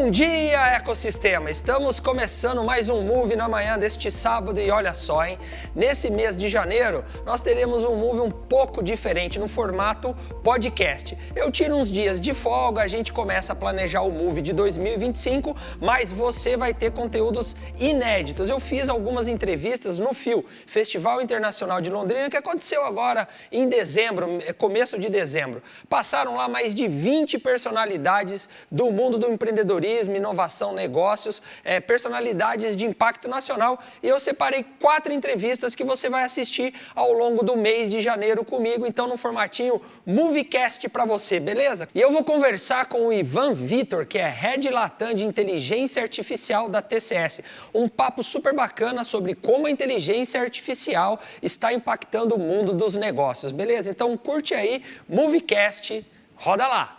Bom dia, ecossistema! Estamos começando mais um Move na manhã deste sábado e olha só, hein? Nesse mês de janeiro, nós teremos um Move um pouco diferente no formato podcast. Eu tiro uns dias de folga, a gente começa a planejar o Move de 2025, mas você vai ter conteúdos inéditos. Eu fiz algumas entrevistas no FIL, Festival Internacional de Londrina, que aconteceu agora em dezembro, começo de dezembro. Passaram lá mais de 20 personalidades do mundo do empreendedorismo, inovação, negócios, personalidades de impacto nacional, e eu separei 4 entrevistas que você vai assistir ao longo do mês de janeiro comigo, então no formatinho Movecast para você, beleza? E eu vou conversar com o Ivan Vitor, que é Head Latam de Inteligência Artificial da TCS. Um papo super bacana sobre como a inteligência artificial está impactando o mundo dos negócios, beleza? Então curte aí, Movecast, roda lá!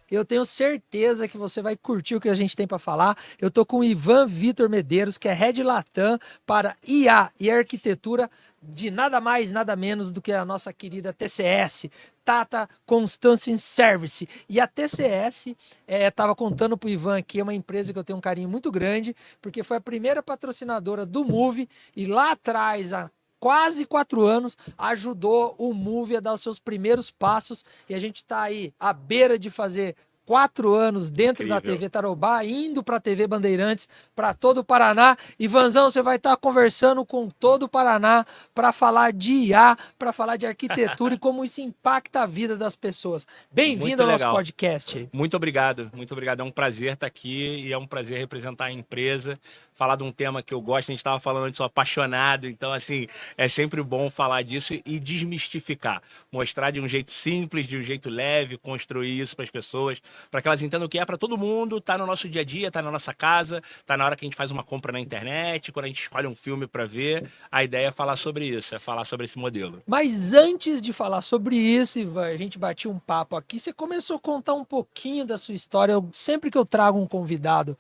Eu tenho certeza que você vai curtir o que a gente tem para falar. Eu tô com o Ivan Vitor Medeiros, que é Head Latam para IA e arquitetura de nada mais, nada menos do que a nossa querida TCS, Tata Consultancy Service. E a TCS, estava contando para o Ivan aqui, é uma empresa que eu tenho um carinho muito grande, porque foi a primeira patrocinadora do Move e lá atrás, quase 4 anos, ajudou o Move a dar os seus primeiros passos e a gente está aí à beira de fazer 4 anos dentro Incrível. da TV Tarobá, indo para a TV Bandeirantes, para todo o Paraná. Ivanzão, você vai estar conversando com todo o Paraná para falar de IA, para falar de arquitetura e como isso impacta a vida das pessoas. Bem-vindo ao nosso podcast. Muito obrigado, muito obrigado. É um prazer estar aqui e é um prazer representar a empresa, falar de um tema que eu gosto. A gente estava falando antes, sou apaixonado, então assim, é sempre bom falar disso e desmistificar, mostrar de um jeito simples, de um jeito leve, construir isso para as pessoas, para que elas entendam que é para todo mundo, tá no nosso dia a dia, tá na nossa casa, tá na hora que a gente faz uma compra na internet, quando a gente escolhe um filme para ver, a ideia é falar sobre isso, é falar sobre esse modelo. Mas antes de falar sobre isso, Ivan, a gente batia um papo aqui, você começou a contar um pouquinho da sua história. Sempre que eu trago um convidado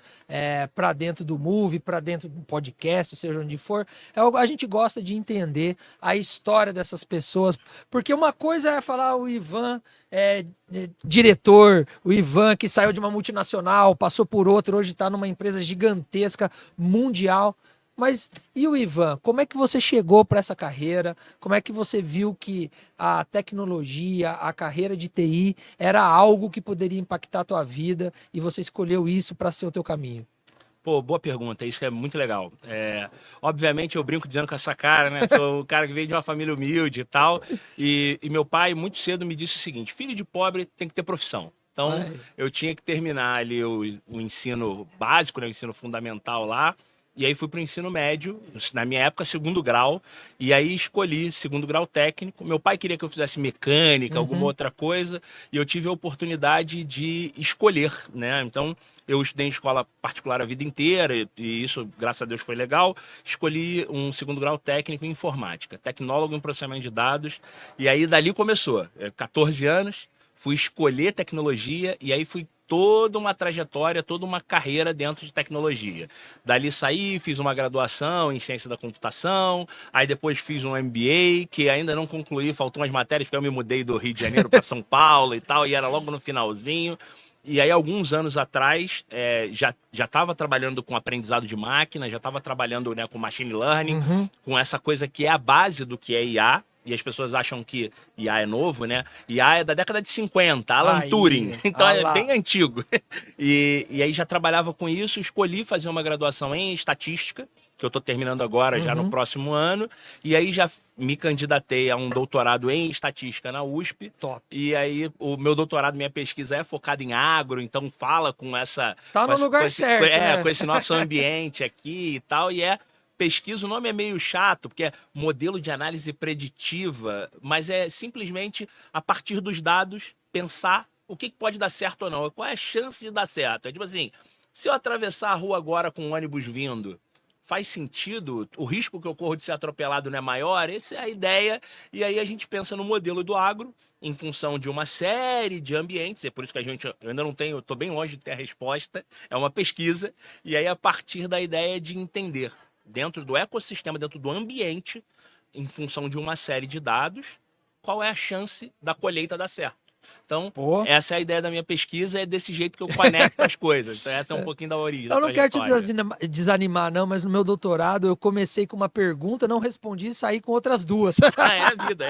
para dentro do Move, para dentro do podcast, seja onde for, a gente gosta de entender a história dessas pessoas, porque uma coisa é falar o Ivan diretor, o Ivan que saiu de uma multinacional, passou por outra, hoje está numa empresa gigantesca, mundial. Mas e o Ivan? Como é que você chegou para essa carreira? Como é que você viu que a tecnologia, a carreira de TI era algo que poderia impactar a tua vida e você escolheu isso para ser o teu caminho? Pô, boa pergunta, isso é muito legal. Obviamente eu brinco dizendo com essa cara, né? Sou o cara que veio de uma família humilde e tal. E meu pai muito cedo me disse o seguinte: filho de pobre tem que ter profissão. Então eu tinha que terminar ali o ensino básico, né? O ensino fundamental lá. E aí fui para o ensino médio, na minha época, 2º grau, e aí escolhi 2º grau técnico. Meu pai queria que eu fizesse mecânica, alguma outra coisa, e eu tive a oportunidade de escolher, né? Então, eu estudei em escola particular a vida inteira, e isso, graças a Deus, foi legal. Escolhi um 2º grau técnico em informática, tecnólogo em processamento de dados, e aí dali começou. 14 anos, fui escolher tecnologia, e aí fui toda uma trajetória, toda uma carreira dentro de tecnologia. Dali saí, fiz uma graduação em ciência da computação, aí depois fiz um MBA, que ainda não concluí, faltam umas matérias, porque eu me mudei do Rio de Janeiro para São Paulo e tal, e era logo no finalzinho. E aí, alguns anos atrás, já estava trabalhando com aprendizado de máquina, já estava trabalhando, né, com machine learning, com essa coisa que é a base do que é IA. E as pessoas acham que IA é novo, né? IA é da década de 50, Alan Turing. Então é bem antigo. E aí já trabalhava com isso, escolhi fazer uma graduação em estatística, que eu estou terminando agora, já no próximo ano. E aí já me candidatei a um doutorado em estatística na USP. Top. E aí o meu doutorado, minha pesquisa é focada em agro, então fala com essa... Tá no lugar certo, né? Com esse nosso ambiente aqui e tal, e pesquisa, o nome é meio chato, porque é modelo de análise preditiva, mas é simplesmente, a partir dos dados, pensar o que pode dar certo ou não, qual é a chance de dar certo. É tipo assim, se eu atravessar a rua agora com um ônibus vindo, faz sentido? O risco que eu corro de ser atropelado não é maior? Essa é a ideia, e aí a gente pensa no modelo do agro, em função de uma série de ambientes, é por isso que eu ainda não tenho, estou bem longe de ter a resposta, é uma pesquisa, e aí a partir da ideia de entender dentro do ecossistema, dentro do ambiente, em função de uma série de dados, qual é a chance da colheita dar certo. Então, Pô. essa é a ideia da minha pesquisa, é desse jeito que eu conecto as coisas. Então, essa é um pouquinho da origem, Eu da não quero te trajetória. desanimar, não, mas no meu doutorado eu comecei com uma pergunta, não respondi e saí com outras duas. Ah, é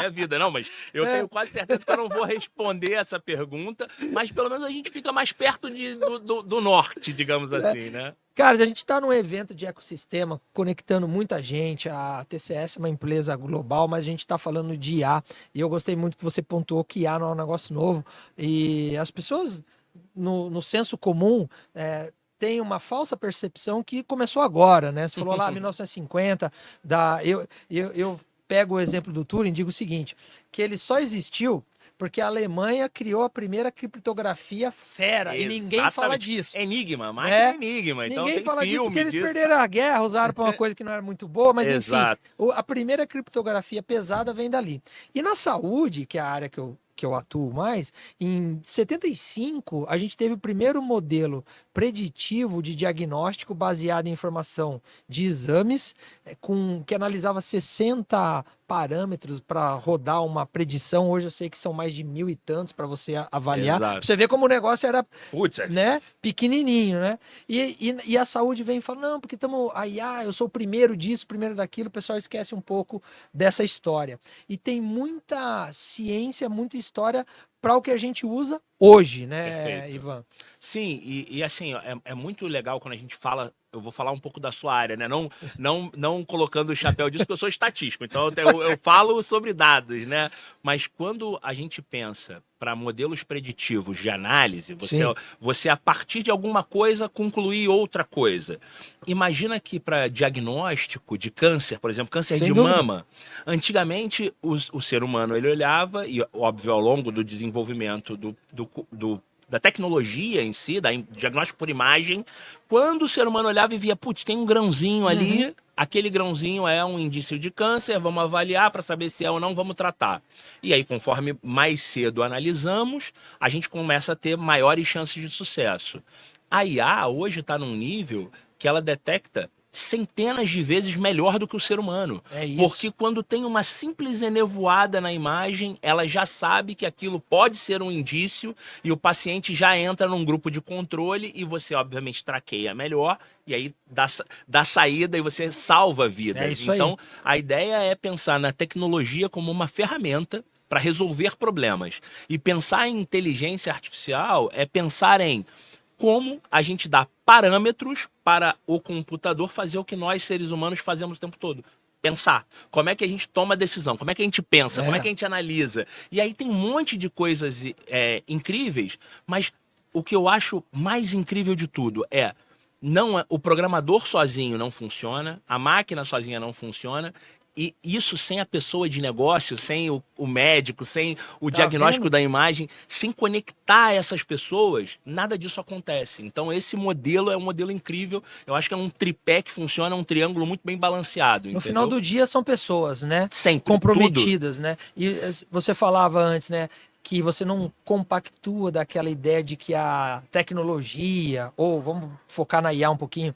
a vida. Não, mas eu tenho quase certeza que eu não vou responder essa pergunta, mas pelo menos a gente fica mais perto do norte, digamos assim, né? Cara, a gente está num evento de ecossistema conectando muita gente. A TCS é uma empresa global, mas a gente está falando de IA. E eu gostei muito que você pontuou que IA não é um negócio novo. E as pessoas, no senso comum, têm uma falsa percepção que começou agora, né? Você falou lá, 1950, eu pego o exemplo do Turing e digo o seguinte, que ele só existiu porque a Alemanha criou a primeira criptografia fera e ninguém fala disso. Enigma, máquina Enigma. Então Ninguém tem fala disso filme porque eles disso. perderam a guerra, usaram para uma coisa que não era muito boa, mas enfim, Exato. a primeira criptografia pesada vem dali. E na saúde, que é a área que eu atuo mais, em 75 a gente teve o primeiro modelo preditivo de diagnóstico baseado em informação de exames, que analisava 60 parâmetros para rodar uma predição. Hoje eu sei que são mais de 1.000 e tantos para você avaliar. Exato. Pra você ver como o negócio era Putz, né, pequenininho, né? E a saúde vem e fala, não, porque estamos eu sou o primeiro disso, primeiro daquilo, o pessoal esquece um pouco dessa história. E tem muita ciência, muita história para o que a gente usa hoje, né, Perfeito. Ivan? Sim, e assim, ó, é muito legal quando a gente fala, eu vou falar um pouco da sua área, né? Não colocando o chapéu disso, porque eu sou estatístico, então eu falo sobre dados, né? Mas quando a gente pensa para modelos preditivos de análise, você a partir de alguma coisa concluir outra coisa. Imagina que para diagnóstico de câncer, por exemplo, câncer Sem de dúvida. mama, antigamente o ser humano ele olhava, e óbvio ao longo do desenvolvimento da tecnologia em si, da diagnóstico por imagem, quando o ser humano olhava e via, putz, tem um grãozinho ali, aquele grãozinho é um indício de câncer, vamos avaliar para saber se é ou não, vamos tratar. E aí, conforme mais cedo analisamos, a gente começa a ter maiores chances de sucesso. A IA hoje está num nível que ela detecta centenas de vezes melhor do que o ser humano. É isso. Porque quando tem uma simples enevoada na imagem, ela já sabe que aquilo pode ser um indício e o paciente já entra num grupo de controle e você, obviamente, traqueia melhor e aí dá saída e você salva vidas. É isso aí. Então, a ideia é pensar na tecnologia como uma ferramenta para resolver problemas. E pensar em inteligência artificial é pensar em como a gente dá parâmetros para o computador fazer o que nós, seres humanos, fazemos o tempo todo. Pensar. Como é que a gente toma decisão? Como é que a gente pensa? Como é que a gente analisa? E aí tem um monte de coisas incríveis, mas o que eu acho mais incrível de tudo é o programador sozinho não funciona, a máquina sozinha não funciona, e isso sem a pessoa de negócio, sem o médico, sem o diagnóstico da imagem, sem conectar essas pessoas, nada disso acontece. Então esse modelo é um modelo incrível. Eu acho que é um tripé que funciona, um triângulo muito bem balanceado. No final do dia são pessoas, né? Sempre, comprometidas, né? E você falava antes, né? Que você não compactua daquela ideia de que a tecnologia, ou vamos focar na IA um pouquinho,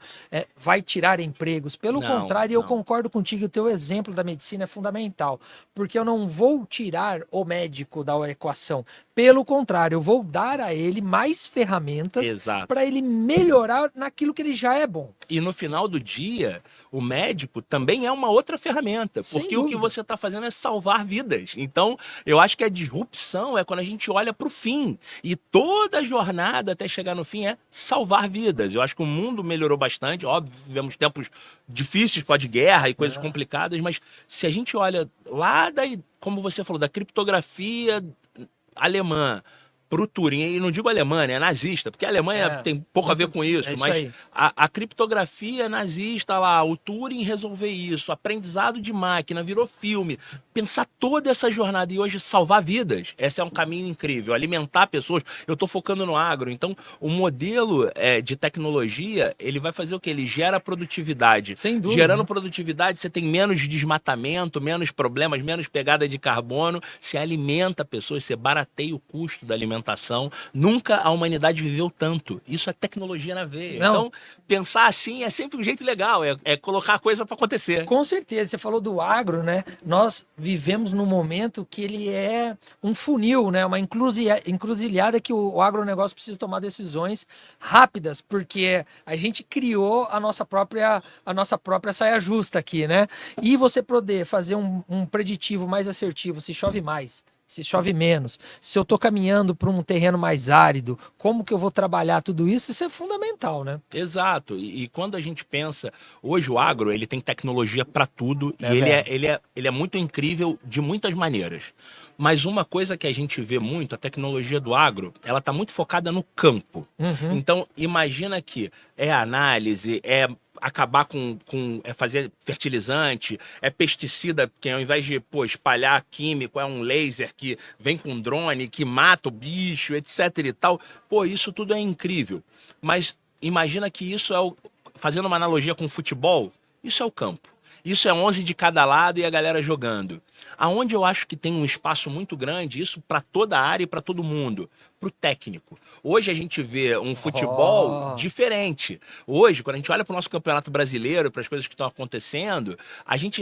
vai tirar empregos. Pelo contrário, eu concordo contigo, o teu exemplo da medicina é fundamental, porque eu não vou tirar o médico da equação. Pelo contrário, eu vou dar a ele mais ferramentas para ele melhorar naquilo que ele já é bom. E no final do dia, o médico também é uma outra ferramenta, Sem porque dúvida. o que você está fazendo é salvar vidas. Então, eu acho que a disrupção é quando a gente olha para o fim. E toda a jornada até chegar no fim é salvar vidas. Eu acho que o mundo melhorou bastante. Óbvio, vivemos tempos difíceis, pós-guerra e coisas complicadas, mas se a gente olha lá, como você falou, da criptografia alemã para o Turing, e não digo alemã, né, nazista, porque a Alemanha tem pouco a ver com isso, mas a criptografia nazista lá, o Turing resolver isso, aprendizado de máquina, virou filme, pensar toda essa jornada e hoje salvar vidas, esse é um caminho incrível, alimentar pessoas, eu estou focando no agro, então o modelo de tecnologia, ele vai fazer o quê? Ele gera produtividade. Sem dúvida. Gerando produtividade, você tem menos desmatamento, menos problemas, menos pegada de carbono, você alimenta pessoas, você barateia o custo da alimentação. alimentação. Nunca a humanidade viveu tanto. Isso é tecnologia na veia. Não. Então, pensar assim é sempre um jeito legal, é colocar a coisa para acontecer. Com certeza, você falou do agro, né? Nós vivemos num momento que ele é um funil, né? Uma encruzilhada que o agronegócio precisa tomar decisões rápidas, porque a gente criou a nossa própria saia justa aqui, né? E você poder fazer um preditivo mais assertivo, se chove mais, se chove menos, se eu estou caminhando para um terreno mais árido, como que eu vou trabalhar tudo isso? Isso é fundamental, né? Exato. E quando a gente pensa, hoje o agro ele tem tecnologia para tudo e ele é muito incrível de muitas maneiras. Mas uma coisa que a gente vê muito, a tecnologia do agro, ela está muito focada no campo. Então, imagina que é análise, é acabar é fazer fertilizante, é pesticida, que ao invés de espalhar químico, é um laser que vem com drone, que mata o bicho, etc e tal. Isso tudo é incrível. Mas imagina que isso fazendo uma analogia com o futebol, isso é o campo. Isso é 11 de cada lado e a galera jogando. Aonde eu acho que tem um espaço muito grande, isso para toda a área e para todo mundo, para o técnico. Hoje a gente vê um futebol diferente. Hoje, quando a gente olha para o nosso campeonato brasileiro, para as coisas que estão acontecendo,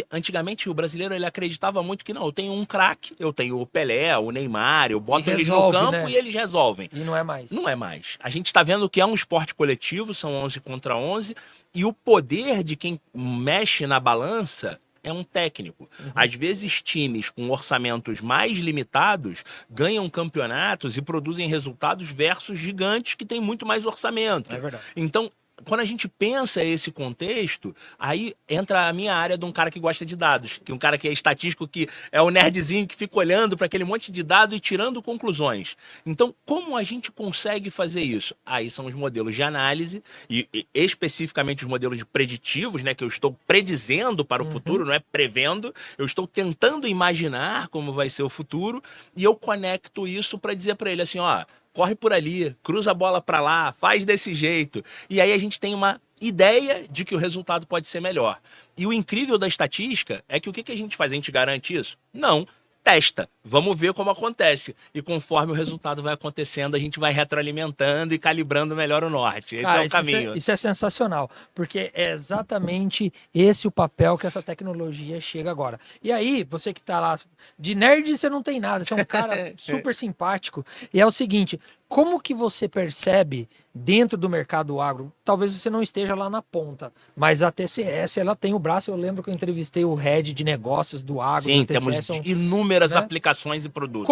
antigamente o brasileiro ele acreditava muito que não, eu tenho um craque, eu tenho o Pelé, o Neymar, eu boto eles no campo, né? E eles resolvem. E não é mais. Não é mais. A gente está vendo que é um esporte coletivo, são 11 contra 11, e o poder de quem mexe na balança é um técnico. Às vezes, times com orçamentos mais limitados ganham campeonatos e produzem resultados versus gigantes que têm muito mais orçamento. É verdade. Então, quando a gente pensa esse contexto, aí entra a minha área de um cara que gosta de dados, que um cara que é estatístico, que é o nerdzinho que fica olhando para aquele monte de dado e tirando conclusões. Então, como a gente consegue fazer isso? Aí são os modelos de análise e especificamente os modelos de preditivos, né, que eu estou predizendo para o futuro, não é prevendo, eu estou tentando imaginar como vai ser o futuro e eu conecto isso para dizer para ele assim, ó, corre por ali, cruza a bola para lá, faz desse jeito. E aí a gente tem uma ideia de que o resultado pode ser melhor. E o incrível da estatística é que o que a gente faz? A gente garante isso? Não. Testa. Vamos ver como acontece. E conforme o resultado vai acontecendo, a gente vai retroalimentando e calibrando melhor o norte. Esse é o caminho. Isso é sensacional, porque é exatamente esse o papel que essa tecnologia chega agora. E aí, você que está lá, de nerd você não tem nada, você é um cara super simpático. E é o seguinte, como que você percebe dentro do mercado agro, talvez você não esteja lá na ponta, mas a TCS, ela tem o braço, eu lembro que eu entrevistei o head de negócios do agro. Sim, da TCS, temos inúmeras aplicações e produtos.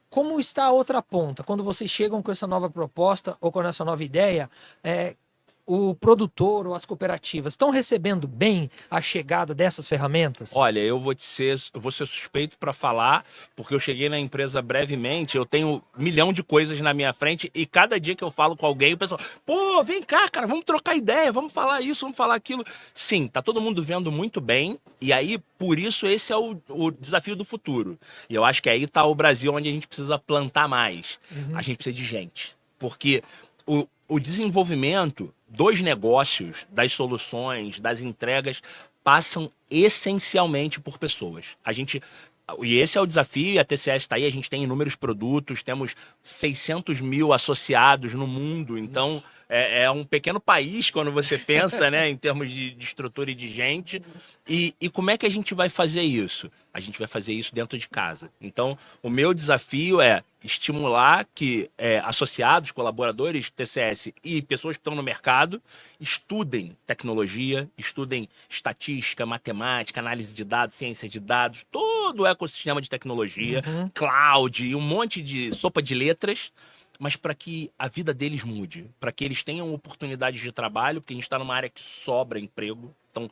Como está a outra ponta? Quando vocês chegam com essa nova proposta ou com essa nova ideia, o produtor ou as cooperativas estão recebendo bem a chegada dessas ferramentas? Olha, eu vou ser suspeito para falar, porque eu cheguei na empresa brevemente, eu tenho 1 milhão de coisas na minha frente e cada dia que eu falo com alguém, o pessoal, vem cá, cara, vamos trocar ideia, vamos falar isso, vamos falar aquilo. Sim, tá todo mundo vendo muito bem e aí, por isso, esse é o desafio do futuro. E eu acho que aí tá o Brasil onde a gente precisa plantar mais. A gente precisa de gente, porque o desenvolvimento dos negócios, das soluções, das entregas, passam essencialmente por pessoas. E esse é o desafio, e a TCS está aí, a gente tem inúmeros produtos, temos 600 mil associados no mundo, então é um pequeno país quando você pensa, né, em termos de estrutura e de gente. E como é que a gente vai fazer isso? A gente vai fazer isso dentro de casa. Então, o meu desafio é estimular que associados, colaboradores, TCS e pessoas que estão no mercado estudem tecnologia, estudem estatística, matemática, análise de dados, ciência de dados, todo o ecossistema de tecnologia, cloud e um monte de sopa de letras, mas para que a vida deles mude, para que eles tenham oportunidades de trabalho, porque a gente está numa área que sobra emprego. Então,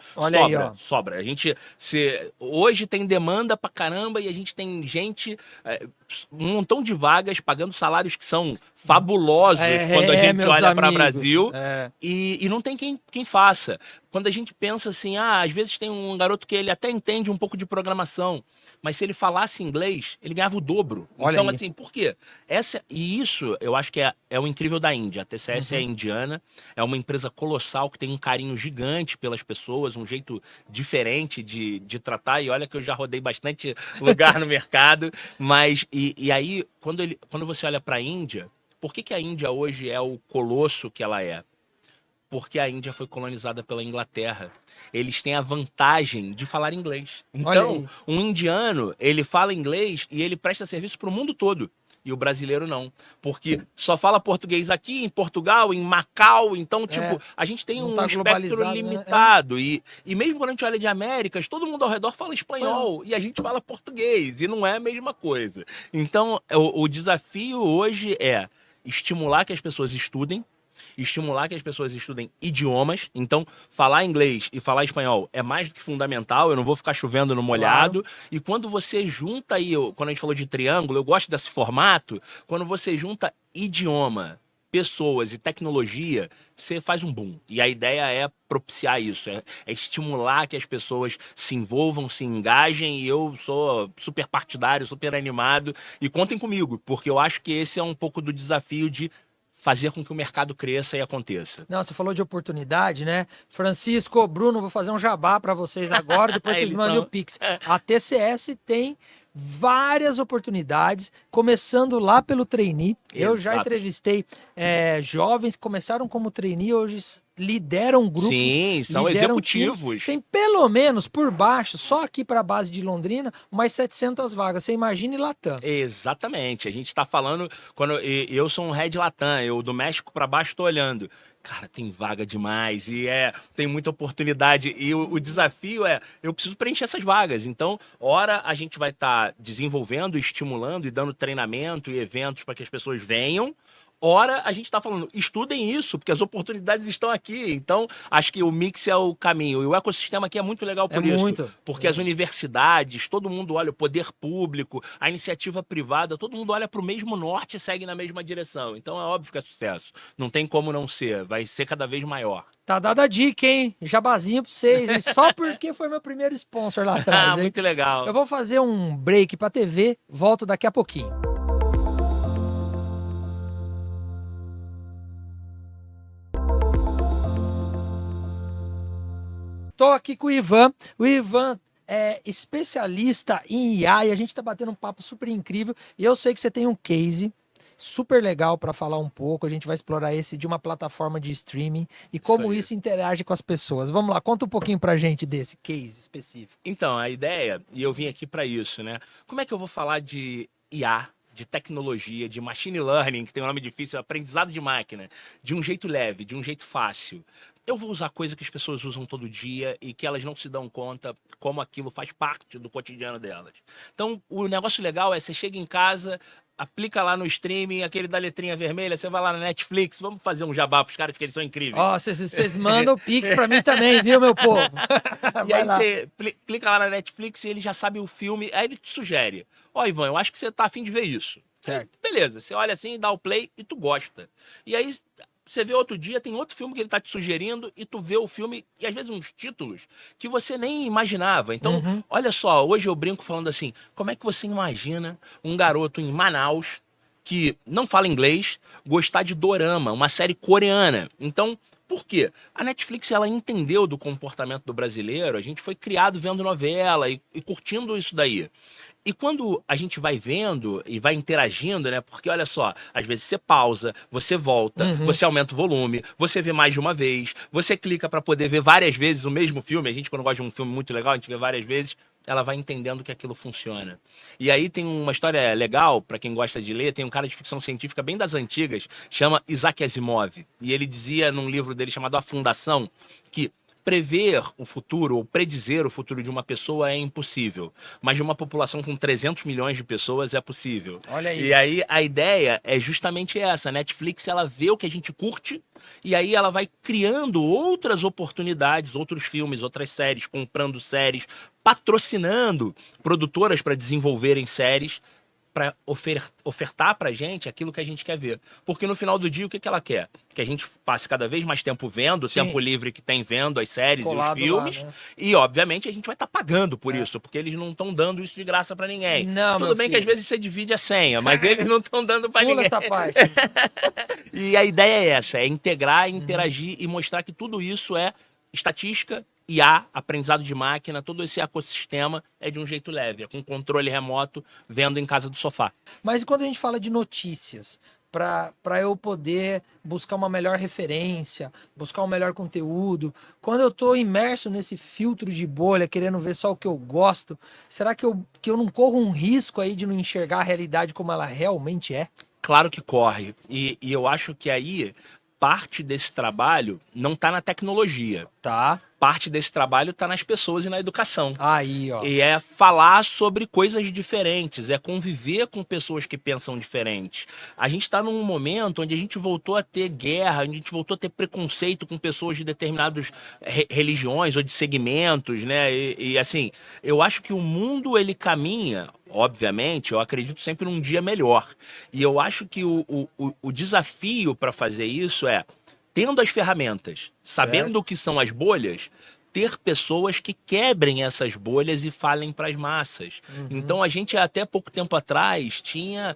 sobra. A gente hoje tem demanda pra caramba e a gente tem gente, um montão de vagas pagando salários que são fabulosos quando a gente olha para o Brasil e não tem quem faça. quando a gente pensa assim, às vezes tem um garoto que ele até entende um pouco de programação, mas se ele falasse inglês, ele ganhava o dobro. Olha Então, aí. assim, por quê? E isso, eu acho que é o incrível da Índia. A TCS é indiana, é uma empresa colossal que tem um carinho gigante pelas pessoas, um jeito diferente de tratar. E olha que eu já rodei bastante lugar no mercado. Mas, e aí, quando você olha para a Índia, por que a Índia hoje é o colosso que ela é? Porque a Índia foi colonizada pela Inglaterra. Eles têm a vantagem de falar inglês. Olha Então, aí. um indiano, ele fala inglês e ele presta serviço para o mundo todo. E o brasileiro não. Porque só fala português aqui, em Portugal, em Macau. Então, tipo, a gente tem não um tá espectro globalizado, né? limitado. E mesmo quando a gente olha de Américas, todo mundo ao redor fala espanhol. E a gente fala português. E não é a mesma coisa. Então, o desafio hoje é estimular que as pessoas estudem, estimular que as pessoas estudem idiomas. Então, falar inglês e falar espanhol é mais do que fundamental. Eu não vou ficar chovendo no molhado. Claro. E quando você junta aí, quando a gente falou de triângulo, eu gosto desse formato. Quando você junta idioma, pessoas e tecnologia, você faz um boom. E a ideia é propiciar isso, é estimular que as pessoas se envolvam, se engajem. E eu sou super partidário, super animado. E contem comigo, porque eu acho que esse é um pouco do desafio de fazer com que o mercado cresça e aconteça. Não, você falou de oportunidade, né? Francisco, Bruno, vou fazer um jabá para vocês agora, depois vocês Eles mandem são- o Pix. A TCS tem várias oportunidades, começando lá pelo trainee. Eu já Exato. entrevistei jovens que começaram como trainee, hoje lideram grupos. Sim, são lideram executivos. times. Tem pelo menos por baixo, só aqui para a base de Londrina, mais 700 vagas. Você imagine Latam. Exatamente. A gente está falando, eu sou um Red Latam, eu do México para baixo estou olhando. Cara, tem vaga demais e tem muita oportunidade. E o desafio eu preciso preencher essas vagas. Então, ora a gente vai estar desenvolvendo, estimulando e dando treinamento e eventos para que as pessoas venham. Ora, a gente está falando, estudem isso, porque as oportunidades estão aqui. Então, acho que o mix é o caminho. E o ecossistema aqui é muito legal por isso. Muito. Porque as universidades, todo mundo olha o poder público, a iniciativa privada, todo mundo olha para o mesmo norte e segue na mesma direção. Então, é óbvio que é sucesso. Não tem como não ser. Vai ser cada vez maior. Tá dada a dica, hein? Jabazinho pra vocês, hein? Só porque foi meu primeiro sponsor lá atrás, hein? Muito legal. Eu vou fazer um break pra TV, volto daqui a pouquinho. Tô aqui com o Ivan. O Ivan é especialista em IA e a gente tá batendo um papo super incrível. E eu sei que você tem um case super legal para falar um pouco. A gente vai explorar esse de uma plataforma de streaming e como aí. isso interage com as pessoas. Vamos lá, conta um pouquinho pra gente desse case específico. Então, a ideia, e eu vim aqui para isso, né? Como é que eu vou falar de IA, de tecnologia, de machine learning, que tem um nome difícil, aprendizado de máquina, de um jeito leve, de um jeito fácil? Eu vou usar coisa que as pessoas usam todo dia e que elas não se dão conta como aquilo faz parte do cotidiano delas. Então, o negócio legal é você chega em casa, aplica lá no streaming, aquele da letrinha vermelha, você vai lá na Netflix, vamos fazer um jabá pros caras que eles são incríveis. Ó, vocês mandam o Pix pra mim também, viu, meu povo? E Vai aí lá. você clica lá na Netflix e ele já sabe o filme, aí ele te sugere. Ó, Ivan, eu acho que você tá afim de ver isso. Certo. Aí, beleza, você olha assim, dá o play e tu gosta. E aí você vê outro dia, tem outro filme que ele tá te sugerindo e tu vê o filme, e às vezes uns títulos que você nem imaginava. Então, olha só, hoje eu brinco falando assim, como é que você imagina um garoto em Manaus que não fala inglês gostar de Dorama, uma série coreana? Então, por quê? A Netflix, ela entendeu do comportamento do brasileiro, a gente foi criado vendo novela e curtindo isso daí. E quando a gente vai vendo e vai interagindo, né? Porque olha só, às vezes você pausa, você volta, você aumenta o volume, você vê mais de uma vez, você clica para poder ver várias vezes o mesmo filme. A gente, quando gosta de um filme muito legal, a gente vê várias vezes, ela vai entendendo que aquilo funciona. E aí tem uma história legal, para quem gosta de ler, tem um cara de ficção científica bem das antigas, chama Isaac Asimov. E ele dizia num livro dele chamado A Fundação, que prever o futuro ou predizer o futuro de uma pessoa é impossível, mas de uma população com 300 milhões de pessoas é possível. Olha aí. E aí a ideia é justamente essa. A Netflix, ela vê o que a gente curte e aí ela vai criando outras oportunidades, outros filmes, outras séries, comprando séries, patrocinando produtoras para desenvolverem séries para ofertar para a gente aquilo que a gente quer ver. Porque no final do dia, o que ela quer? Que a gente passe cada vez mais tempo vendo, o tempo livre que tem vendo as séries Colado e os filmes. lá, né? E, obviamente, a gente vai estar pagando por isso, porque eles não estão dando isso de graça para ninguém. Não, Tudo meu bem que filho. às vezes você divide a senha, mas eles não estão dando para Pula ninguém. essa parte. E a ideia é essa, é integrar, interagir e mostrar que tudo isso é estatística, IA, aprendizado de máquina, todo esse ecossistema é de um jeito leve, é com controle remoto, vendo em casa do sofá. Mas e quando a gente fala de notícias, para eu poder buscar uma melhor referência, buscar um melhor conteúdo, quando eu estou imerso nesse filtro de bolha, querendo ver só o que eu gosto, será que eu não corro um risco aí de não enxergar a realidade como ela realmente é? Claro que corre. E eu acho que aí parte desse trabalho não está na tecnologia. Tá. Parte desse trabalho está nas pessoas e na educação. Aí, ó. E é falar sobre coisas diferentes, é conviver com pessoas que pensam diferentes. A gente está num momento onde a gente voltou a ter guerra, onde a gente voltou a ter preconceito com pessoas de determinadas religiões ou de segmentos, né? E assim, eu acho que o mundo ele caminha, obviamente, eu acredito sempre num dia melhor. E eu acho que o desafio para fazer isso é, tendo as ferramentas, sabendo o que são as bolhas, ter pessoas que quebrem essas bolhas e falem para as massas. Então a gente até pouco tempo atrás tinha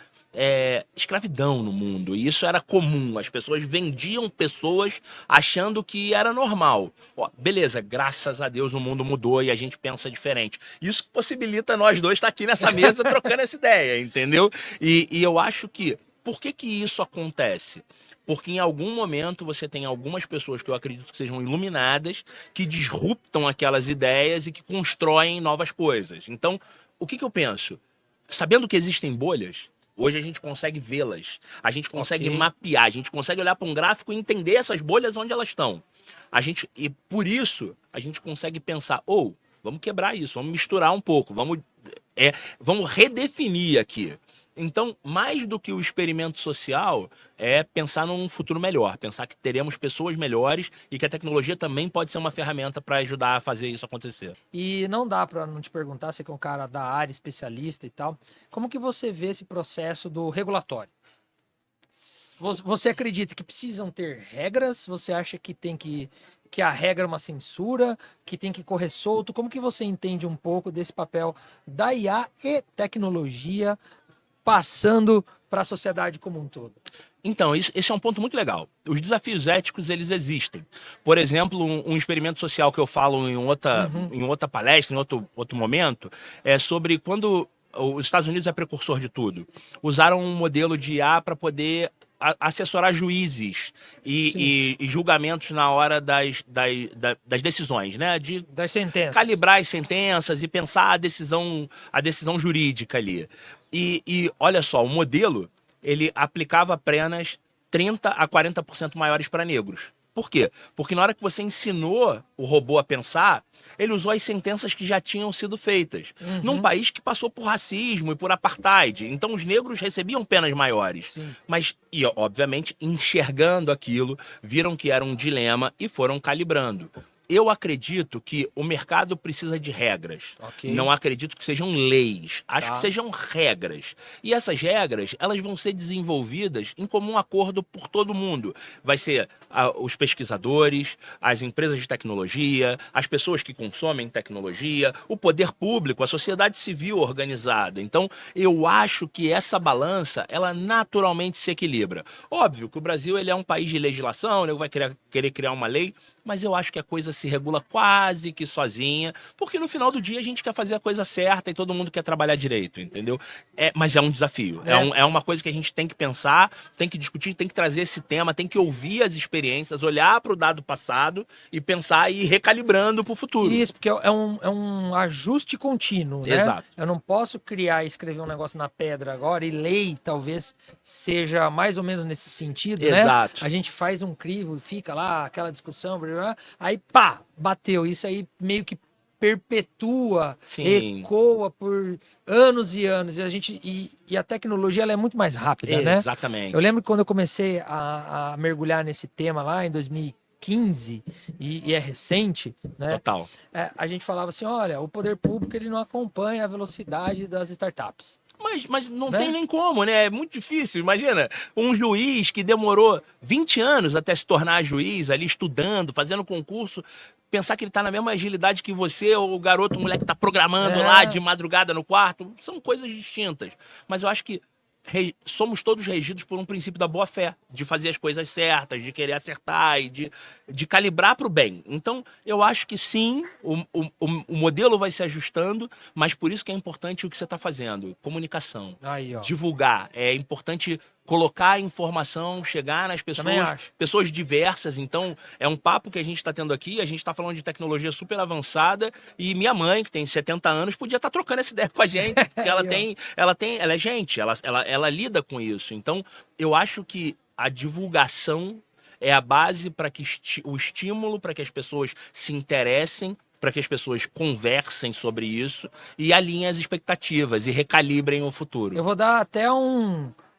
escravidão no mundo, e isso era comum. As pessoas vendiam pessoas achando que era normal. Ó, beleza, graças a Deus o mundo mudou e a gente pensa diferente. Isso possibilita nós dois estar aqui nessa mesa trocando essa ideia, entendeu? E eu acho que, por que isso acontece? Porque em algum momento você tem algumas pessoas que eu acredito que sejam iluminadas, que disruptam aquelas ideias e que constroem novas coisas. Então, o que eu penso? Sabendo que existem bolhas, hoje a gente consegue vê-las, a gente consegue mapear, a gente consegue olhar para um gráfico e entender essas bolhas onde elas estão. E por isso a gente consegue pensar, vamos quebrar isso, vamos misturar um pouco, vamos redefinir aqui. Então, mais do que o experimento social, é pensar num futuro melhor, pensar que teremos pessoas melhores e que a tecnologia também pode ser uma ferramenta para ajudar a fazer isso acontecer. E não dá para não te perguntar, você que é um cara da área, especialista e tal, como que você vê esse processo do regulatório? Você acredita que precisam ter regras? Você acha que que a regra é uma censura, que tem que correr solto? Como que você entende um pouco desse papel da IA e tecnologia passando para a sociedade como um todo? Então, esse é um ponto muito legal. Os desafios éticos, eles existem. Por exemplo, um experimento social que eu falo em outra palestra, em outro momento, é sobre quando os Estados Unidos é precursor de tudo. Usaram um modelo de IA para poder assessorar juízes e julgamentos na hora das decisões, né? Das sentenças. Calibrar as sentenças e pensar a decisão jurídica ali. E olha só, o modelo, ele aplicava penas 30% a 40% maiores para negros. Por quê? Porque na hora que você ensinou o robô a pensar, ele usou as sentenças que já tinham sido feitas. Num país que passou por racismo e por apartheid. Então os negros recebiam penas maiores. Sim. E obviamente, enxergando aquilo, viram que era um dilema e foram calibrando. Eu acredito que o mercado precisa de regras. Não acredito que sejam leis. Acho que sejam regras. E essas regras, elas vão ser desenvolvidas em comum acordo por todo mundo. Vai ser os pesquisadores, as empresas de tecnologia, as pessoas que consomem tecnologia, o poder público, a sociedade civil organizada. Então, eu acho que essa balança, ela naturalmente se equilibra. Óbvio que o Brasil ele é um país de legislação, ele vai querer criar uma lei, mas eu acho que a coisa se regula quase que sozinha, porque no final do dia a gente quer fazer a coisa certa e todo mundo quer trabalhar direito, entendeu? Mas é um desafio, é uma coisa que a gente tem que pensar, tem que discutir, tem que trazer esse tema, tem que ouvir as experiências, olhar para o dado passado e pensar e ir recalibrando para o futuro. Isso, porque é um ajuste contínuo, né? Exato. Eu não posso criar e escrever um negócio na pedra agora, e lei talvez seja mais ou menos nesse sentido, né? Exato. A gente faz um crivo, fica lá, aquela discussão, aí pá, bateu. Isso aí meio que perpetua, ecoa por anos e anos. E a tecnologia ela é muito mais rápida, né? Exatamente. Eu lembro que quando eu comecei a mergulhar nesse tema lá em 2015, e é recente, né? Total. A gente falava assim, olha, o poder público ele não acompanha a velocidade das startups. Mas não Né? tem nem como, né? É muito difícil. Imagina, um juiz que demorou 20 anos até se tornar juiz, ali estudando, fazendo concurso, pensar que ele tá na mesma agilidade que você, ou o garoto, o moleque que tá programando lá de madrugada no quarto, são coisas distintas. Mas eu acho que somos todos regidos por um princípio da boa-fé, de fazer as coisas certas, de querer acertar e de calibrar para o bem. Então, eu acho que sim, o modelo vai se ajustando, mas por isso que é importante o que você está fazendo. Comunicação, Aí, ó. divulgar. É importante colocar a informação, chegar nas Também pessoas, acho. pessoas diversas. Então, é um papo que a gente está tendo aqui, a gente está falando de tecnologia super avançada, e minha mãe, que tem 70 anos, podia estar trocando essa ideia com a gente, porque ela é gente, ela lida com isso. Então, eu acho que a divulgação é a base para que o estímulo para que as pessoas se interessem, para que as pessoas conversem sobre isso e alinhem as expectativas e recalibrem o futuro. Eu vou dar até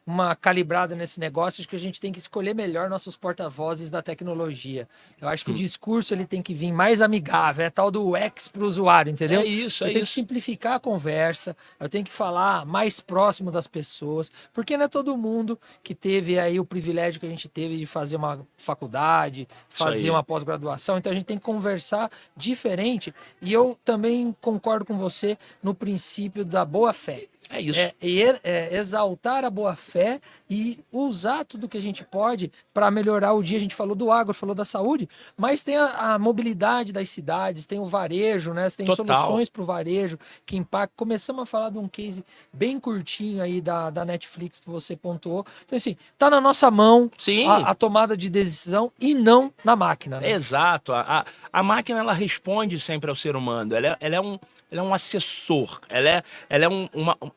uma calibrada nesse negócio, acho que a gente tem que escolher melhor nossos porta-vozes da tecnologia. Eu acho que o discurso ele tem que vir mais amigável, é tal do UX para o usuário, entendeu? É isso, eu tenho que simplificar a conversa, eu tenho que falar mais próximo das pessoas, porque não é todo mundo que teve aí o privilégio que a gente teve de fazer uma faculdade, fazer uma pós-graduação, então a gente tem que conversar diferente, e eu também concordo com você no princípio da boa-fé. É isso. Exaltar a boa-fé e usar tudo que a gente pode para melhorar o dia. A gente falou do agro, falou da saúde, mas tem a mobilidade das cidades, tem o varejo, né? Tem soluções para o varejo que impactam. Começamos a falar de um case bem curtinho aí da Netflix que você pontuou. Então, assim, tá na nossa mão a tomada de decisão e não na máquina. Né? Exato. A máquina, ela responde sempre ao ser humano. Ela é um assessor, ela é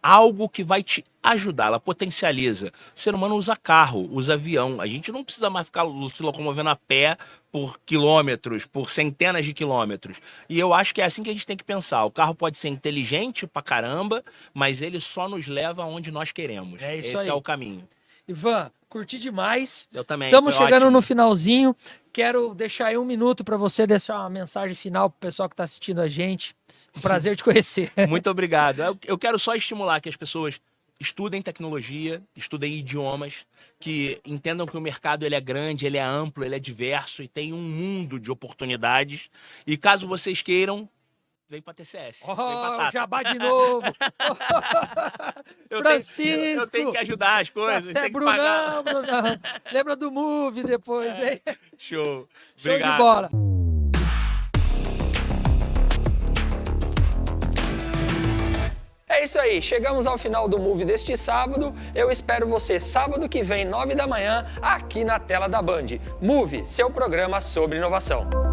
algo que vai te ajudar, ela potencializa. O ser humano usa carro, usa avião. A gente não precisa mais ficar se locomovendo a pé por quilômetros, por centenas de quilômetros. E eu acho que é assim que a gente tem que pensar. O carro pode ser inteligente pra caramba, mas ele só nos leva aonde nós queremos. É isso Esse aí. é o caminho. Ivan, curti demais. Eu também. Estamos chegando ótimo. no finalzinho. Quero deixar aí um minuto para você deixar uma mensagem final para o pessoal que está assistindo a gente. Um prazer te conhecer. Muito obrigado. Eu quero só estimular que as pessoas estudem tecnologia, estudem idiomas, que entendam que o mercado ele é grande, ele é amplo, ele é diverso e tem um mundo de oportunidades. E caso vocês queiram, vem para TCS. Jabá de novo. Francisco. Eu tenho que ajudar as coisas. Tem que pagar. Brunão. Lembra do Move depois, hein? Show. Show Obrigado. de bola. É isso aí, chegamos ao final do Move deste sábado. Eu espero você sábado que vem, 9 da manhã, aqui na tela da Band. Move, seu programa sobre inovação.